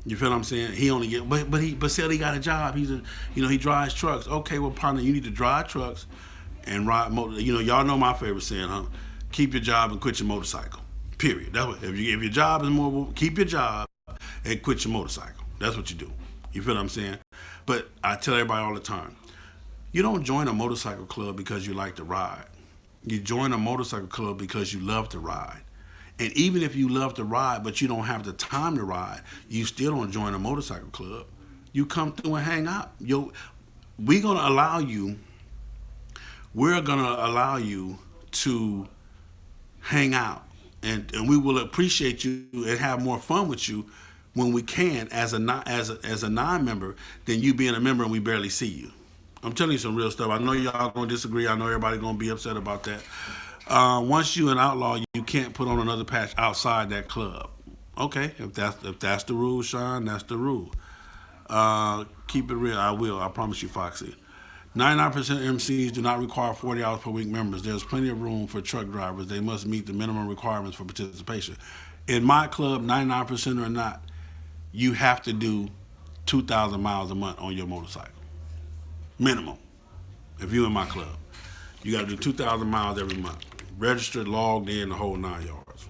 You feel what I'm saying? He only get, but still he got a job. He drives trucks. Okay, well, partner, you need to drive trucks and ride motor. Y'all know my favorite saying, huh? Keep your job and quit your motorcycle. Period. That way, if your job is more, keep your job and quit your motorcycle. That's what you do. You feel what I'm saying? But I tell everybody all the time, you don't join a motorcycle club because you like to ride. You join a motorcycle club because you love to ride. And even if you love to ride, but you don't have the time to ride, you still don't join a motorcycle club. You come through and hang out. We're gonna allow you. We're gonna allow you to hang out, and we will appreciate you and have more fun with you when we can as a non-member than you being a member and we barely see you. I'm telling you some real stuff. I know y'all gonna disagree. I know everybody gonna be upset about that. Once you an outlaw, you can't put on another patch outside that club. Okay, if that's the rule, Sean, that's the rule. Keep it real. I will. I promise you, Foxy. 99% of MCs do not require 40 hours per week members. There's plenty of room for truck drivers. They must meet the minimum requirements for participation. In my club, 99% or not, you have to do 2,000 miles a month on your motorcycle. Minimum. If you're in my club, you got to do 2,000 miles every month. Registered, logged in, the whole 9 yards.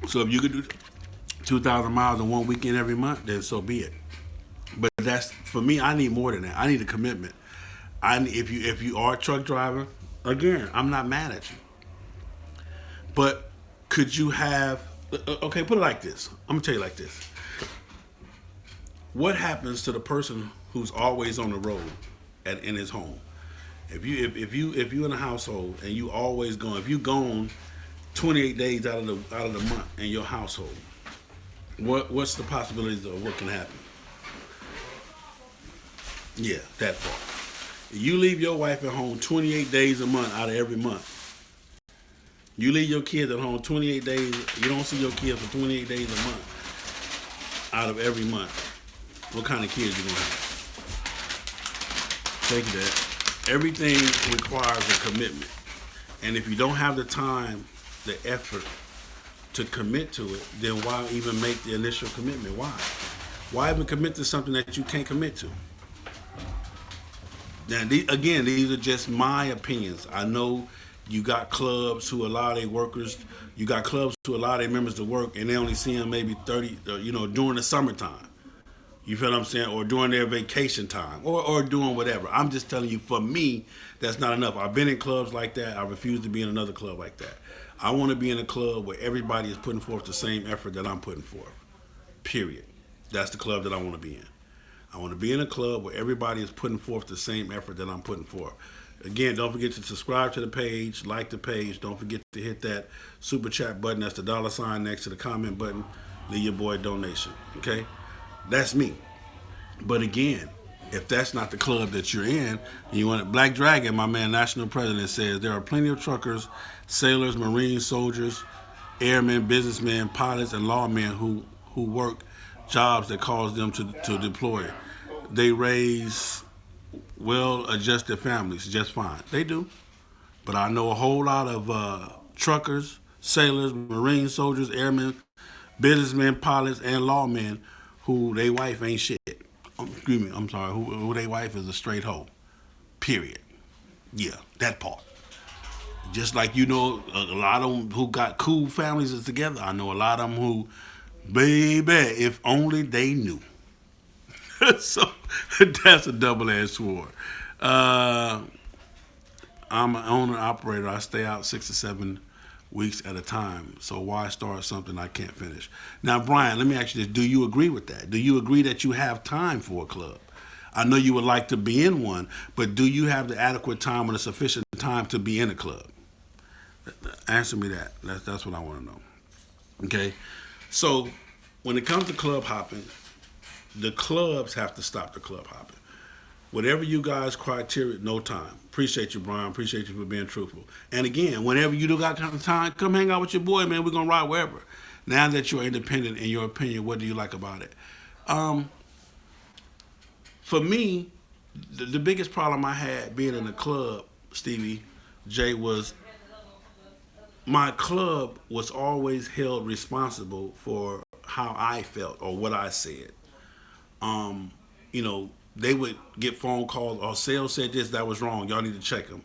So if you could do 2,000 miles in one weekend every month, then so be it. But that's for me. I need more than that. I need a commitment. If you are a truck driver, again, I'm not mad at you. But could you have? Okay, put it like this. I'm gonna tell you like this. What happens to the person who's always on the road in his home? If you in a household and you always gone, if you gone 28 days out of the month in your household, what's the possibilities of what can happen? Yeah, that part. You leave your wife at home 28 days a month out of every month. You leave your kids at home 28 days. You don't see your kids for 28 days a month out of every month. What kind of kids you gonna have? Thank you, Dad. Everything requires a commitment, and if you don't have the time, the effort to commit to it, then why even make the initial commitment? Why? Why even commit to something that you can't commit to? Now, these are just my opinions. I know you got clubs who allow their workers, you got clubs who allow their members to work, and they only see them maybe 30, during the summertime. You feel what I'm saying? Or during their vacation time, or doing whatever. I'm just telling you, for me, that's not enough. I've been in clubs like that. I refuse to be in another club like that. I want to be in a club where everybody is putting forth the same effort that I'm putting forth. Period. That's the club that I want to be in. I want to be in a club where everybody is putting forth the same effort that I'm putting forth. Again, don't forget to subscribe to the page, like the page. Don't forget to hit that super chat button. That's the $ next to the comment button. Leave your boy a donation. Okay? That's me. But again, if that's not the club that you're in, and you want it, Black Dragon, my man, national president, says there are plenty of truckers, sailors, Marines, soldiers, airmen, businessmen, pilots, and lawmen who work jobs that cause them to deploy. They raise well-adjusted families just fine. They do. But I know a whole lot of truckers, sailors, Marine soldiers, airmen, businessmen, pilots, and lawmen who they wife ain't shit. Excuse me, I'm sorry, who they wife is a straight hoe. Period. Yeah, that part. Just like a lot of them who got cool families is together. I know a lot of them who, baby, if only they knew. So that's a double-edged sword. I'm an owner operator. I stay out 6 to 7 weeks at a time. So why start something I can't finish? Now, Brian, let me ask you this. Do you agree with that? Do you agree that you have time for a club? I know you would like to be in one, but do you have the adequate time or the sufficient time to be in a club? Answer me that. That's what I want to know. Okay? So when it comes to club hopping, the clubs have to stop the club hopping. Whatever you guys' criteria, no time. Appreciate you, Brian. Appreciate you for being truthful. And again, whenever you do got time, come hang out with your boy, man. We're going to ride wherever. Now that you're independent, in your opinion, what do you like about it? For me, the biggest problem I had being in the club, Stevie J, was my club was always held responsible for how I felt or what I said. Um, you know, they would get phone calls, or sales said this, that was wrong. Y'all need to check them,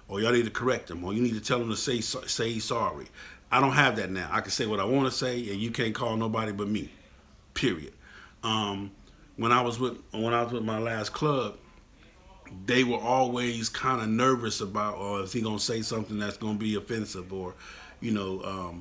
or y'all need to correct them, or you need to tell them to say sorry. I don't have that now. I can say what I want to say, and you can't call nobody but me. Period. Um, when I was with my last club, they were always kind of nervous about, or is he gonna say something that's gonna be offensive, or, you know,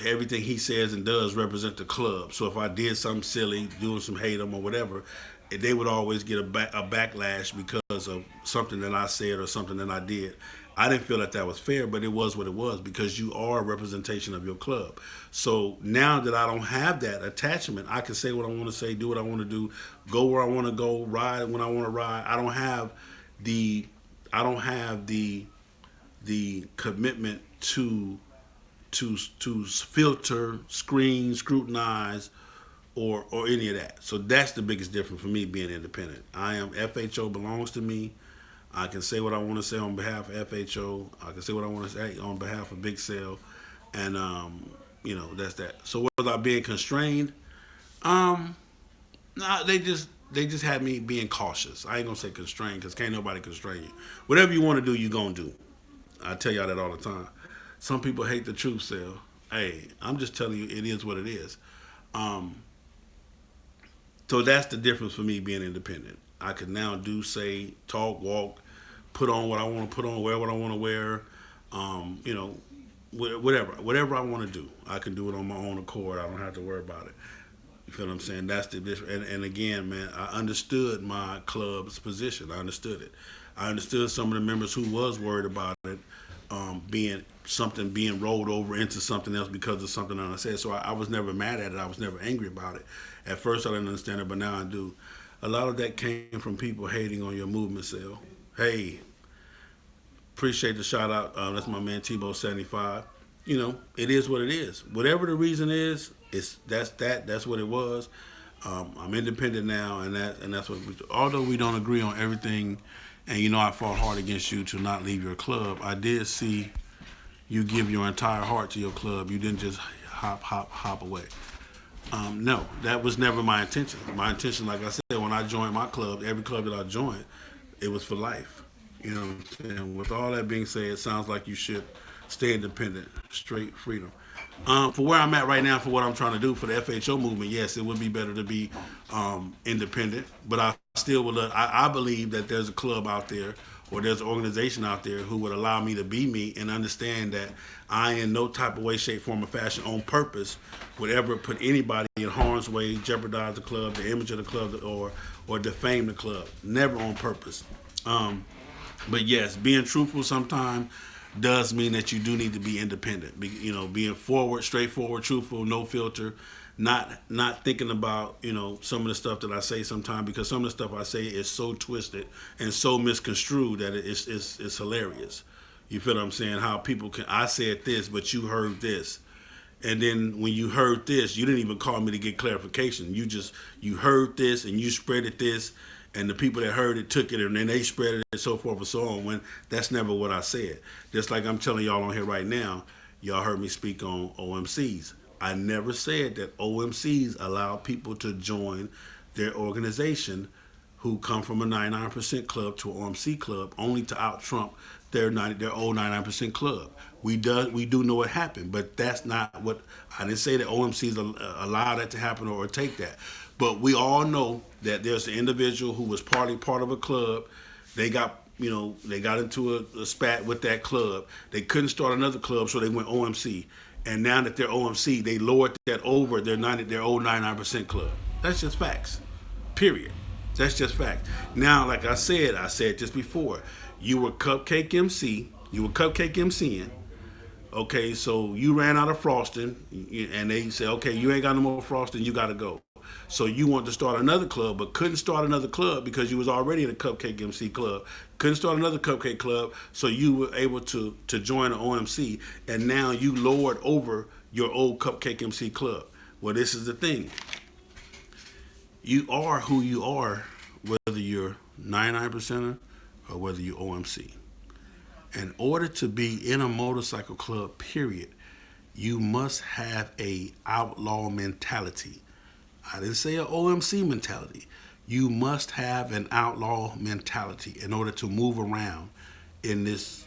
everything he says and does represent the club. So if I did something silly, doing some hate him or whatever, they would always get a backlash because of something that I said or something that I did. I didn't feel that that was fair, but it was what it was because you are a representation of your club. So now that I don't have that attachment, I can say what I want to say, do what I want to do, go where I want to go, ride when I want to ride. The I don't have the commitment to filter, screen, scrutinize, or any of that. So that's the biggest difference for me being independent. I am FHO belongs to me. I can say what I want to say on behalf of FHO. I can say what I want to say on behalf of Big Sale, and that's that. So was I being constrained? Nah, they just had me being cautious. I ain't gonna say constrained because can't nobody constrain you. Whatever you want to do, you gonna do. I tell y'all that all the time. Some people hate the truth, Sale. Hey, I'm just telling you, it is what it is. Um, so that's the difference for me being independent. I can now do, say, talk, walk, put on what I want to put on, wear what I want to wear. Um, you know, whatever I want to do, I can do it on my own accord. I don't have to worry about it. You feel what I'm saying? That's the difference. And again, man, I understood my club's position. I understood it. I understood some of the members who was worried about it being rolled over into something else because of something that I said. So I was never mad at it. I was never angry about it. At first, I didn't understand it, but now I do. A lot of that came from people hating on your movement, Sale. Hey, appreciate the shout out. That's my man Tebow 75. It is what it is. Whatever the reason is, that's what it was. I'm independent now, and that's what. Although we don't agree on everything, and I fought hard against you to not leave your club. I did see you give your entire heart to your club. You didn't just hop away. No, that was never my intention. My intention, like I said, when I joined my club, every club that I joined, it was for life. You know what I'm saying? With all that being said, it sounds like you should stay independent, straight freedom. For where I'm at right now, for what I'm trying to do for the FHO movement, yes, it would be better to be independent. But I still would. I believe that there's a club out there or there's an organization out there who would allow me to be me and understand that I, in no type of way, shape, form, or fashion, on purpose, would ever put anybody in harm's way, jeopardize the club, the image of the club, or defame the club. Never on purpose. But yes, being truthful sometimes does mean that you do need to be independent. Being forward, straightforward, truthful, no filter, not thinking about some of the stuff that I say sometimes, because some of the stuff I say is so twisted and so misconstrued that it's hilarious. You feel what I'm saying? How people I said this, but you heard this. And then when you heard this, you didn't even call me to get clarification. You heard this and you spreaded this, and the people that heard it took it and then they spread it and so forth and so on, when that's never what I said. Just like I'm telling y'all on here right now, y'all heard me speak on OMCs. I never said that OMCs allow people to join their organization who come from a 99% club to an OMC club only to out-trump their old 99% club. We do know it happened, but that's not what I didn't say that OMCs allow that to happen or take that. But we all know that there's an individual who was partly part of a club. They got into a spat with that club. They couldn't start another club, so they went OMC. And now that they're OMC, they lowered that over their old 99% club. That's just facts. Period. That's just fact. Now, like I said this before. You were Cupcake MC. You were Cupcake MCing. Okay, so you ran out of frosting, and they said, okay, you ain't got no more frosting, you got to go. So you wanted to start another club, but couldn't start another club because you was already in a Cupcake MC club. Couldn't start another Cupcake club, so you were able to join an OMC, and now you lowered over your old Cupcake MC club. Well, this is the thing. You are who you are, whether you're 99%er or whether you're OMC. In order to be in a motorcycle club, period, you must have a outlaw mentality. I didn't say an OMC mentality. You must have an outlaw mentality in order to move around in this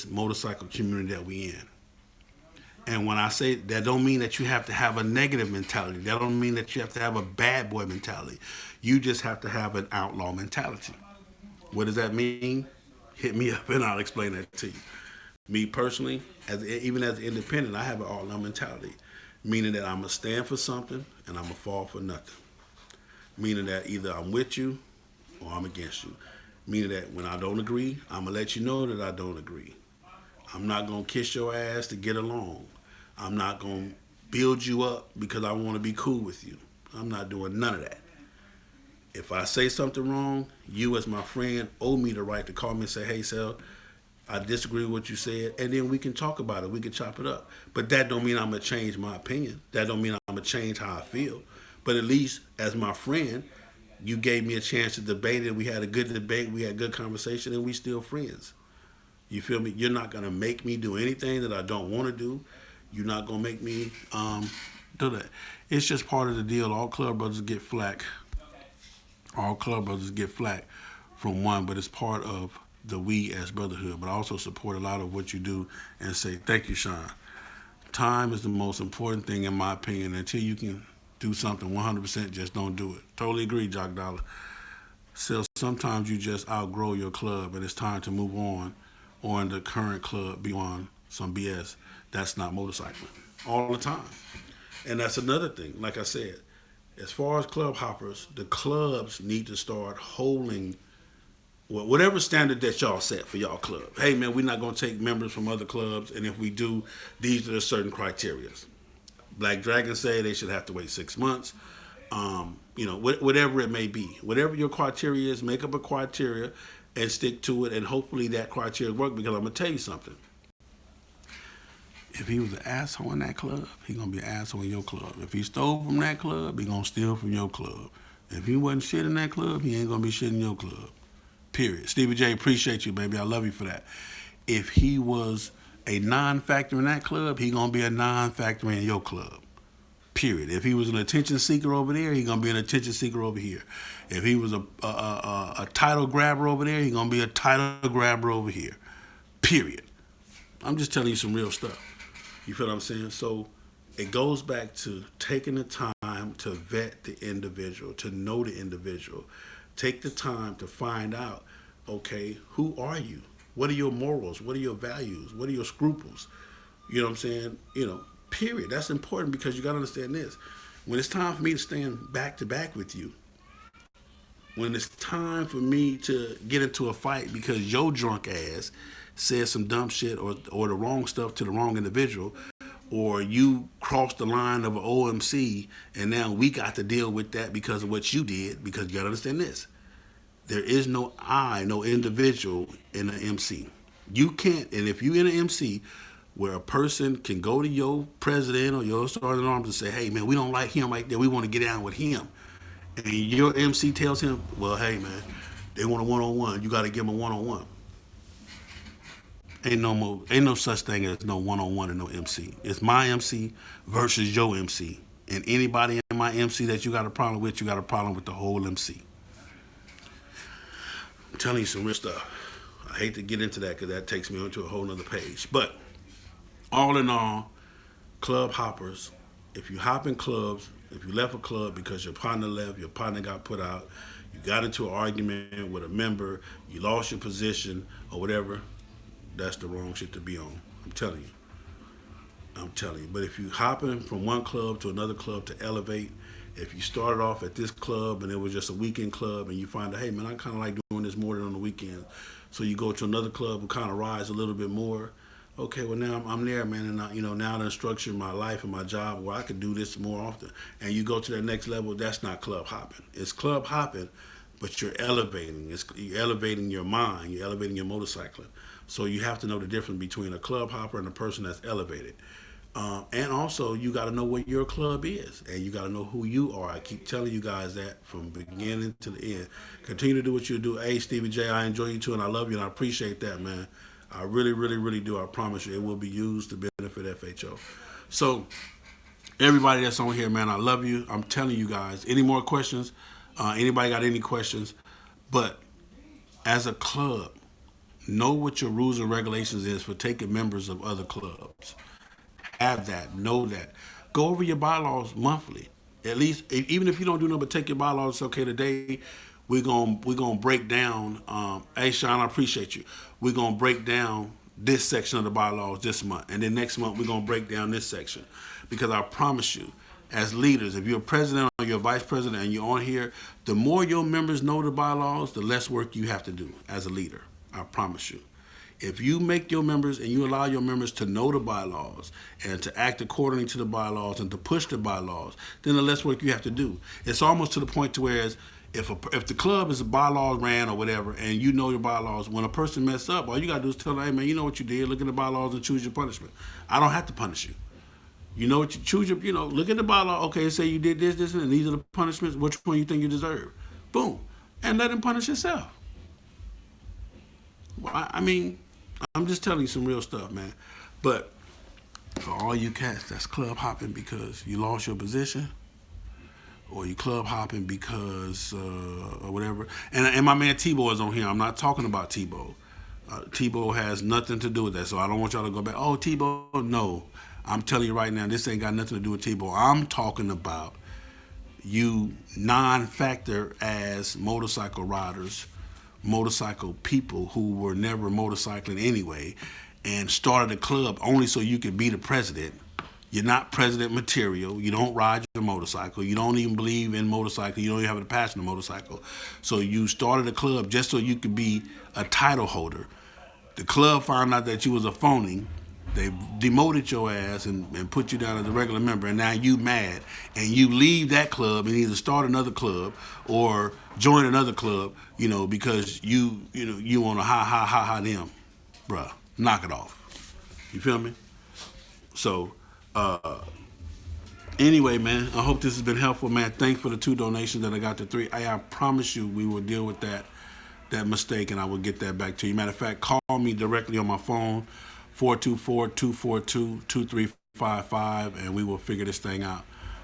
motorcycle community that we in. And when I say that, don't mean that you have to have a negative mentality. That don't mean that you have to have a bad boy mentality. You just have to have an outlaw mentality. What does that mean? Hit me up and I'll explain that to you. Me personally, even as an independent, I have an outlaw mentality, meaning that I'm gonna stand for something and I'm gonna fall for nothing. Meaning that either I'm with you or I'm against you. Meaning that when I don't agree, I'm gonna let you know that I don't agree. I'm not gonna kiss your ass to get along. I'm not gonna build you up because I want to be cool with you. I'm not doing none of that. If I say something wrong, you as my friend owe me the right to call me and say, "Hey, Sel, I disagree with what you said," and then we can talk about it. We can chop it up. But that don't mean I'm gonna change my opinion. That don't mean I'm gonna change how I feel. But at least as my friend, you gave me a chance to debate it. We had a good debate. We had good conversation, and we still friends. You feel me? You're not gonna make me do anything that I don't want to do. You're not gonna make me do that. It's just part of the deal. All club brothers get flack. All club brothers get flack from one, but it's part of the we as brotherhood. But I also support a lot of what you do and say thank you, Sean. Time is the most important thing in my opinion. Until you can do something 100%, just don't do it. Totally agree, Jock Dollar. So sometimes you just outgrow your club and it's time to move on, or in the current club be on some BS. That's not motorcycling all the time. And that's another thing. Like I said, as far as club hoppers, the clubs need to start holding whatever standard that y'all set for y'all club. Hey man, we're not gonna take members from other clubs, and if we do, these are the certain criteria. Black Dragon say they should have to wait 6 months. Whatever it may be, whatever your criteria is, make up a criteria and stick to it, and hopefully that criteria work. Because I'm gonna tell you something. If he was an asshole in that club, he gonna be an asshole in your club. If he stole from that club, he gonna steal from your club. If he wasn't shit in that club, he ain't gonna be shit in your club. Period. Stevie J, appreciate you, baby. I love you for that. If he was a non-factor in that club, he gonna be a non-factor in your club. Period. If he was an attention seeker over there, he gonna be an attention seeker over here. If he was a title grabber over there, he gonna be a title grabber over here. Period. I'm just telling you some real stuff. You feel what I'm saying? So it goes back to taking the time to vet the individual, to know the individual. Take the time to find out, okay, who are you? What are your morals? What are your values? What are your scruples? You know what I'm saying? Period. That's important, because you got to understand this. When it's time for me to stand back to back with you, when it's time for me to get into a fight because your drunk ass said some dumb shit or the wrong stuff to the wrong individual, or you crossed the line of an OMC and now we got to deal with that because of what you did, because you got to understand this. There is no individual in an MC. You can't, and if you in an MC where a person can go to your president or your sergeant at arms and say, "Hey man, we don't like him like that. We want to get down with him," and your MC tells him, "Well, hey man, they want a one-on-one. You got to give them a one-on-one." Ain't no such thing as no one-on-one and no MC. It's my MC versus your MC, and anybody in my MC that you got a problem with, you got a problem with the whole MC. I'm telling you some real stuff. I hate to get into that because that takes me onto a whole nother page. But all in all, club hoppers, if you hop in clubs, if you left a club because your partner left, your partner got put out, you got into an argument with a member, you lost your position or whatever, that's the wrong shit to be on. I'm telling you. But if you hopping from one club to another club to elevate, if you started off at this club and it was just a weekend club and you find out, hey man, I kind of like doing this more than on the weekend, so you go to another club and kind of rise a little bit more. Okay, well now I'm there, man, and now I'm structuring my life and my job where I could do this more often. And you go to that next level, that's not club hopping. It's club hopping, but you're elevating. You're elevating your mind. You're elevating your motorcycling. So you have to know the difference between a club hopper and a person that's elevated. And also, you got to know what your club is, and you got to know who you are. I keep telling you guys that from beginning to the end. Continue to do what you do. Hey, Stevie J, I enjoy you too, and I love you, and I appreciate that, man. I really, really, really do. I promise you, it will be used to benefit FHO. So, everybody that's on here, man, I love you. I'm telling you guys. Any more questions? Anybody got any questions? But as a club, know what your rules and regulations is for taking members of other clubs. Have that. Know that. Go over your bylaws monthly. At least, even if you don't do nothing but take your bylaws, it's okay. Today, we're gonna break down. Hey, Sean, I appreciate you. We're gonna break down this section of the bylaws this month, and then next month we're gonna break down this section, because I promise you, as leaders, if you're a president or you're a vice president and you're on here, the more your members know the bylaws, the less work you have to do as a leader. I promise you. If you make your members and you allow your members to know the bylaws and to act accordingly to the bylaws and to push the bylaws, then the less work you have to do. It's almost to the point to where if the club is a bylaws ran or whatever, and you know your bylaws, when a person mess up, all you gotta do is tell them, hey man, you know what you did. Look at the bylaws and choose your punishment. I don't have to punish you. You know what you choose your, look at the bylaw. Okay, say you did this, and these are the punishments. Which one you think you deserve? Boom, and let him punish himself. Well, I mean, I'm just telling you some real stuff, man. But for all you cats that's club hopping because you lost your position, or you club hopping because or whatever, and my man Tebow is on here. I'm not talking about Tebow. Tebow has nothing to do with that, so I don't want y'all to go back. Oh, Tebow, no. I'm telling you right now, this ain't got nothing to do with Tebow. I'm talking about you non-factor as motorcycle riders, motorcycle people who were never motorcycling anyway, and started a club only so you could be the president. You're not president material. You don't ride your motorcycle. You don't even believe in motorcycle. You don't even have a passion for motorcycle. So you started a club just so you could be a title holder. The club found out that you was a phony. They demoted your ass and put you down as a regular member, and now you mad, and you leave that club and either start another club or join another club, because you want to ha them, bruh. Knock it off. You feel me? So, anyway, man, I hope this has been helpful, man. Thanks for the 2 donations that I got to 3. I promise you we will deal with that mistake, and I will get that back to you. Matter of fact, call me directly on my phone, 424-242-2355, and we will figure this thing out.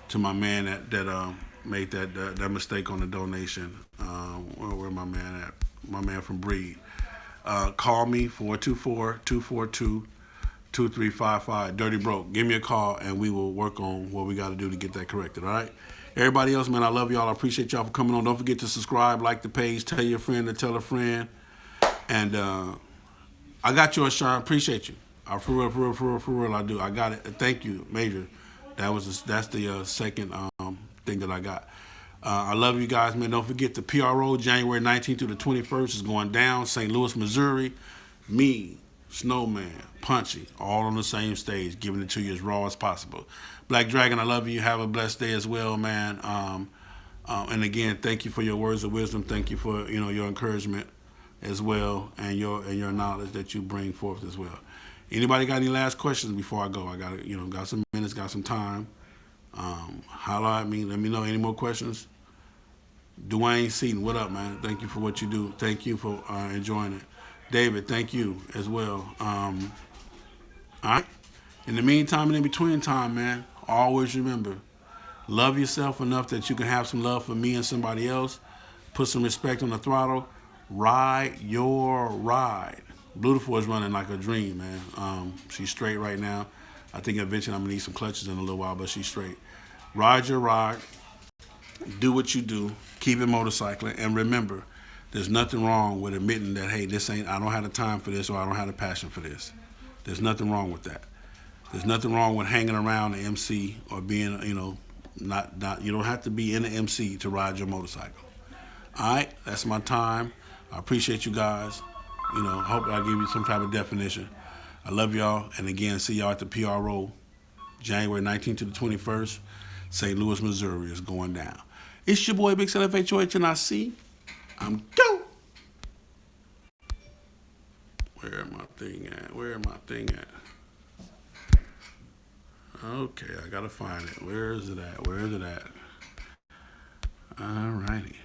To my man that made that mistake on the donation. Where my man at? My man from Breed. Call me, 424-242-2355. Dirty Broke. Give me a call, and we will work on what we got to do to get that corrected, all right? Everybody else, man, I love y'all. I appreciate y'all for coming on. Don't forget to subscribe, like the page, tell your friend to tell a friend. And I got yours, Sean. Appreciate you. For real, I do. I got it. Thank you, Major. That's the second thing that I got. I love you guys, man. Don't forget the PRO, January 19th through the 21st is going down. St. Louis, Missouri. Me, Snowman, Punchy, all on the same stage, giving it to you as raw as possible. Black Dragon, I love you. Have a blessed day as well, man. And again, thank you for your words of wisdom. Thank you for your encouragement as well, and your knowledge that you bring forth as well. Anybody got any last questions before I go? I got some minutes, got some time. Holler at me. Let me know. Any more questions? Dwayne Seaton, what up, man? Thank you for what you do. Thank you for enjoying it. David, thank you as well. All right. In the meantime and in between time, man, always remember, love yourself enough that you can have some love for me and somebody else. Put some respect on the throttle. Ride your ride. Beautiful is running like a dream, man. She's straight right now. I think eventually I'm going to need some clutches in a little while, but she's straight. Ride your ride. Do what you do. Keep it motorcycling. And remember, there's nothing wrong with admitting that, hey, I don't have the time for this, or I don't have the passion for this. There's nothing wrong with that. There's nothing wrong with hanging around the MC or being, not you don't have to be in the MC to ride your motorcycle. All right, that's my time. I appreciate you guys. Hope I give you some type of definition. I love y'all. And again, see y'all at the PRO, January 19th to the 21st. St. Louis, Missouri is going down. It's your boy, Big Son FHOH, and I see I'm go. Where my thing at? Okay, I gotta find it. Where is it at? Alrighty.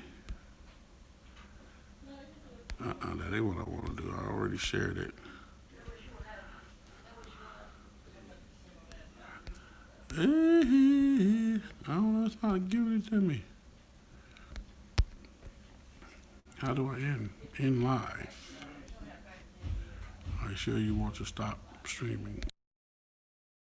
That ain't what I want to do. I already shared it. I don't know. It's not giving it to me. How do I end? End live. Are you sure you want to stop streaming?